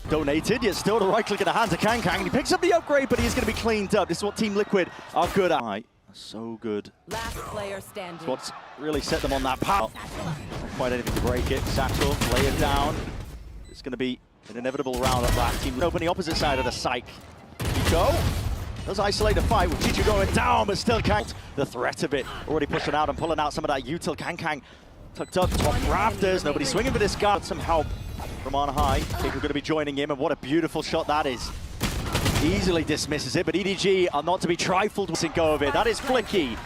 Donated, yet still the right click in the hands of Kang, and he picks up the upgrade, but he is going to be cleaned up. This is what Team Liquid are good at. Right, so good. Last player standing. It's what's really set them on that path. Not quite anything to break it. Satchel, lay it down. It's going to be an inevitable round of that. Team open the opposite side of the site. Chico does isolate the fight with Chichu going down, but still can't. The threat of it already pushing out and pulling out some of that util. Kang tucked up top rafters. Nobody swinging for this guy. Some help from on high. Think we're going to be joining him, and what a beautiful shot that is. Easily dismisses it, but EDG are not to be trifled with go of it. That is flicky.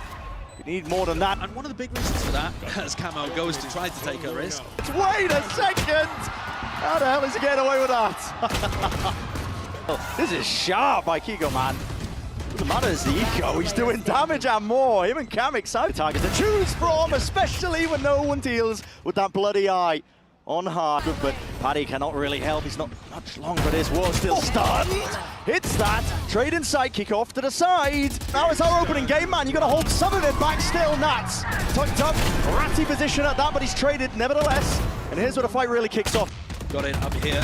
We need more than that. And one of the big reasons for that, as Camo goes to try to take a risk. Wait a second! How the hell is he getting away with that? This is sharp by Kiko, man. Doesn't matter, it's the eco. He's doing damage and more. Him and Cam excited targets to choose from, especially when no one deals with that bloody eye on hard. But Paddy cannot really help. He's not much longer. This war still stunned. Hits that. Trade inside, kick off to the side. Now it's our opening game, man. You got to hold some of it back still. Nats tucked up. Ratty position at that, but he's traded nevertheless. And here's where the fight really kicks off. Got it up here.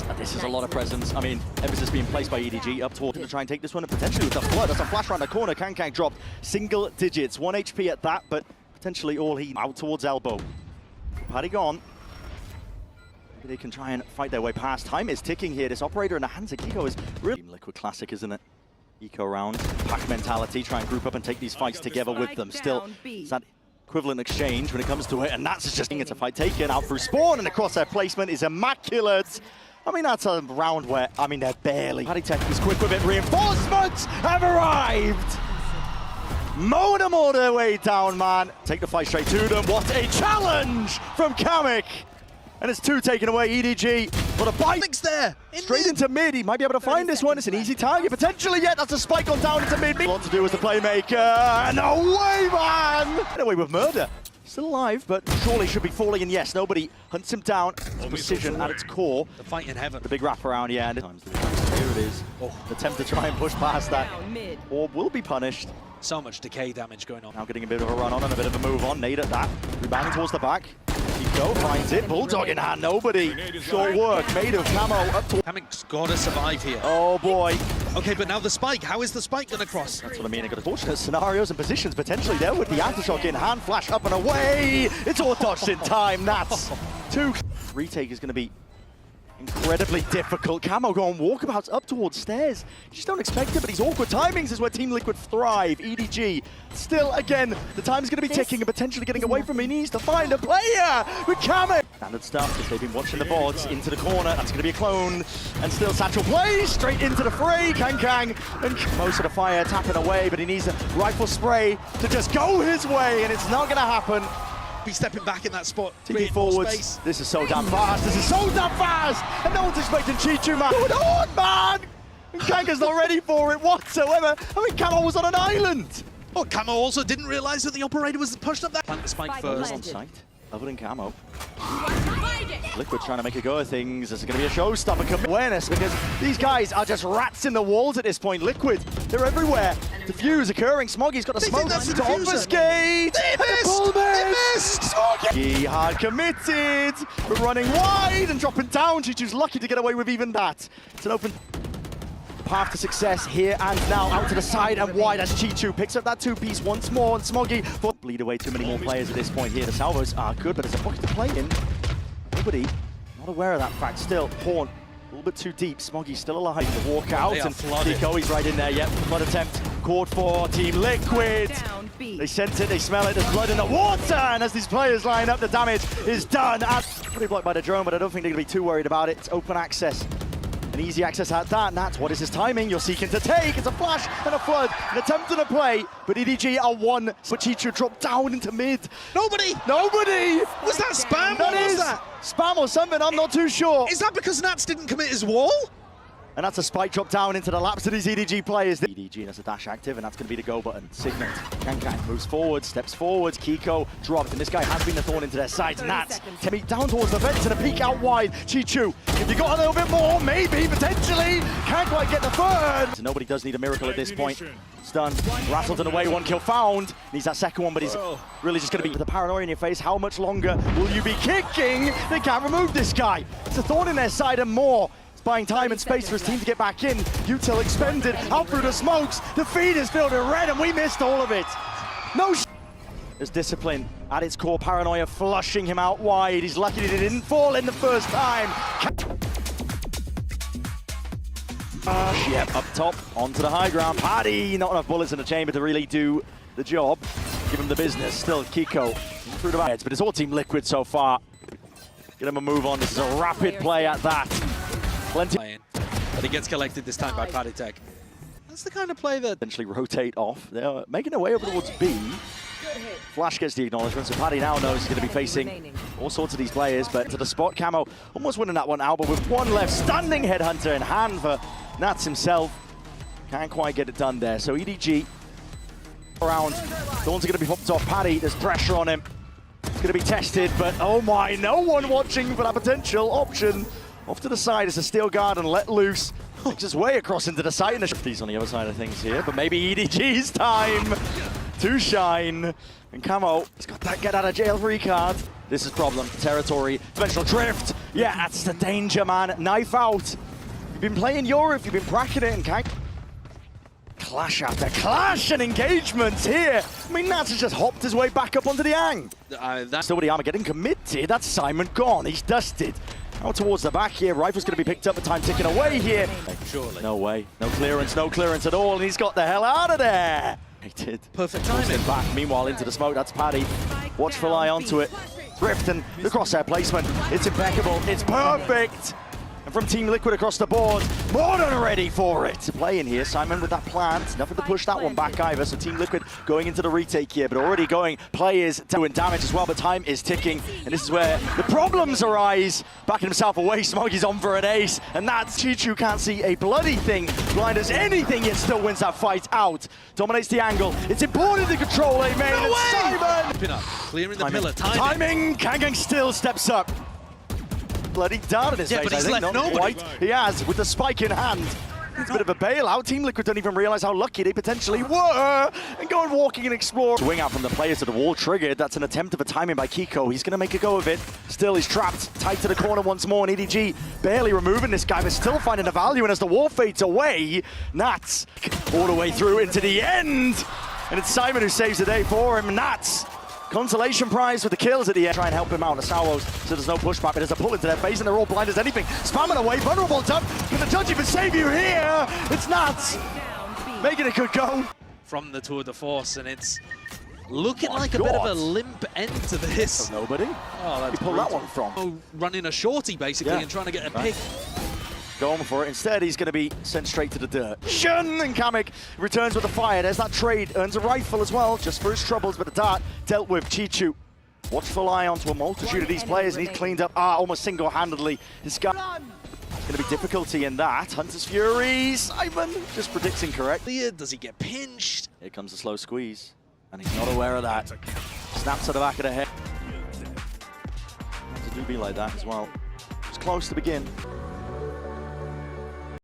And this is a lot of presence. I mean, emphasis being placed by EDG up toward to try and take this one, and potentially with the flood. That's a flash around the corner. Kang dropped single digits, 1 HP at that, but potentially all he out towards elbow. Paddy gone. Maybe they can try and fight their way past. Time is ticking here. This operator in the hands of Kiko is really Liquid classic, isn't it? Eco round, pack mentality, try and group up and take these fights together with them. Still, it's that equivalent exchange when it comes to it, and that's just it's a fight taken out through Spawn, and the crosshair placement is immaculate. I mean, that's a round where, I mean, they're barely. Paddy Tech is quick with it. Reinforcements have arrived. Mowing them all their way down, man. Take the fight straight to them. What a challenge from Kamek. And it's 2 taken away. EDG, what a bite. There. Straight into mid. He might be able to find this one. It's an easy target, potentially. Yet that's a spike on down into mid. A lot to do as the playmaker. No way, man. Get away with murder. Still alive, but surely should be falling. And yes, nobody hunts him down. It's precision at its core. The fight in heaven. The big wraparound, yeah. And here it is. Attempt to try and push past that. Orb will be punished. So much decay damage going on. Now getting a bit of a run on and a bit of a move on. Nade at that. Rebounding towards the back. Go finds it. Bulldog in hand. Nobody. Short work. Made of camo up to. Kamek's got to survive here. Oh boy. Okay, but now the spike. How is the spike going to cross? That's what I mean. I've got fortunate scenarios and positions potentially there with the aftershock in hand. Flash up and away. It's all dodged in time. That's 2. Retake is going to be incredibly difficult. Camo going walkabouts up towards stairs. You just don't expect it, but these awkward timings is where Team Liquid thrive. EDG, still again, the time's going to be ticking and potentially getting away from him. He needs to find a player with Camo. Standard stuff, because they've been watching the boards into the corner. That's going to be a clone. And still Satchel plays straight into the fray. Kang and most of the fire tapping away, but he needs a rifle spray to just go his way, and it's not going to happen. Be stepping back in that spot. TP forwards. This is so damn fast. This is so damn fast. And no one's expecting Chichu, man. Going on, man. And Kanga's not ready for it whatsoever. I mean, Camo was on an island. Oh, Camo also didn't realize that the operator was pushed up there. Plant the spike first. On site, other than Camo. Liquid trying to make a go of things. This is going to be a showstopper. Awareness, because these guys are just rats in the walls at this point. Liquid, they're everywhere. Diffuse occurring. Smoggy's got a smoke to obfuscate. They missed! They missed! Smoggy hard committed, but running wide and dropping down. Chichu's lucky to get away with even that. It's an open path to success here and now. Out to the side and wide as Chichu picks up that 2-piece once more. And Smoggy bleed away too many more players at this point here. The salvos are good, but there's a pocket to play in. Nobody not aware of that fact. Still, Horn a little bit too deep. Smoggy's still alive to walk out, and Nico, he's right in there. Yep, flood attempt called for Team Liquid. They sense it, they smell it. There's blood in the water, and as these players line up, the damage is done. Pretty blocked by the drone, but I don't think they're going to be too worried about it. It's open access. An easy access at that, and that's what is his timing. You're seeking to take. It's a flash and a flood, an attempt at a play, but EDG are one. But Chichu dropped down into mid. Nobody! Was that spam? That is spam or something, I'm not too sure. Is that because Nats didn't commit his wall? And that's a spike drop down into the laps of these EDG players. EDG, that's a dash active, and that's going to be the go button. Signet, Kang moves forward, steps forward, Kiko dropped, and this guy has been a thorn into their sides. Nats, Timmy down towards the fence and a peek out wide. Chichu, if you got a little bit more, maybe, potentially, can't quite get the third. So nobody does need a miracle at this point. Stunned, rattled and away, 1 kill found. Needs that second one, but he's really just going to be with the paranoia in your face. How much longer will you be kicking? They can't remove this guy. It's a thorn in their side and more. buying time and space for his team to get back in. Util expended, out through the smokes. The feed is filled with red and we missed all of it. No sh. There's discipline at its core, paranoia flushing him out wide. He's lucky that he didn't fall in the first time. Yep, up top, onto the high ground. Paddy, not enough bullets in the chamber to really do the job. Give him the business. Still, Kiko through the heads, but it's all Team Liquid so far. Get him a move on. This is a rapid play at that. Plenty. But he gets collected this time by Paddy Tech. That's the kind of play that Eventually rotate off. They're making their way over towards B. Flash gets the acknowledgement, so Paddy now knows he's going to be facing all sorts of these players, but to the spot, Camo almost winning that one out, but with one left, stunning headhunter in hand for Nats himself. Can't quite get it done there, so EDG around. Thorns are going to be popped off Paddy, there's pressure on him. It's going to be tested, but oh my, no one watching for that potential option. Off to the side is a steel guard and let loose. Makes his way across into the site, and he's on the other side of things here, but maybe EDG's time to shine. And Camo, he's got that get out of jail free card. This is problem territory. Dimensional drift. Yeah, that's the danger, man. Knife out. You've been playing Europe, you've been bracketing and can't. Clash after clash and engagements here. I mean, Nats has just hopped his way back up onto the Ang. Still with the armor getting committed. That's Simon gone. He's dusted. Out towards the back here. Rifle's going to be picked up, but time ticking away here. surely. No way. No clearance at all. And he's got the hell out of there. He did. Perfect timing. Back. Meanwhile, into the smoke. That's Paddy. Watchful eye onto it. Rift and the crosshair placement. It's impeccable. It's perfect. And from Team Liquid across the board, more than ready for it. To play in here, Simon with that plant. Nothing to push that one back either. So Team Liquid going into the retake here, but already going players doing damage as well. But time is ticking, and this is where the problems arise. Backing himself away, Smoggy's on for an ace, and that's Chichu can't see a bloody thing. Blind as anything, yet still wins that fight out. Dominates the angle. It's important to control A main, and Simon! Pin up, clearing the pillar. Timing! Kangang still steps up. Bloody dart in his face, but he's I think, left not nobody. quite. He has, with the spike in hand. It's a bit of a bailout. Team Liquid don't even realize how lucky they potentially were. And go and walking and explore. Swing out from the players to the wall triggered. That's an attempt of a timing by Kiko. He's going to make a go of it. Still, he's trapped. Tight to the corner once more. And EDG barely removing this guy, but still finding the value. And as the wall fades away, Nats all the way through into the end. And it's Simon who saves the day for him. Nats. Consolation prize with the kills at the end. Try and help him out. The Salvos, so there's no pushback, but there's a pull into their face, and they're all blind as anything. Spamming away, vulnerable dump. Can the judge even save you here? It's Nats making a good go. From the Tour de Force, and it's looking like a bit of a limp end to this. Nobody? Oh, that's you pull that one from? Running a shorty, basically, and trying to get a pick. Going for it. Instead, he's going to be sent straight to the dirt. Shun! And Kamek returns with a fire. There's that trade. Earns a rifle as well, just for his troubles, but the dart dealt with. Chichu. Watchful eye onto a multitude of these players, and he's cleaned up almost single-handedly. This guy. It's going to be difficulty in that. Hunter's Fury. Simon just predicting correctly. Does he get pinched? Here comes the slow squeeze, and he's not aware of that. Snaps to the back of the head. To do be like that as well. It's close to begin.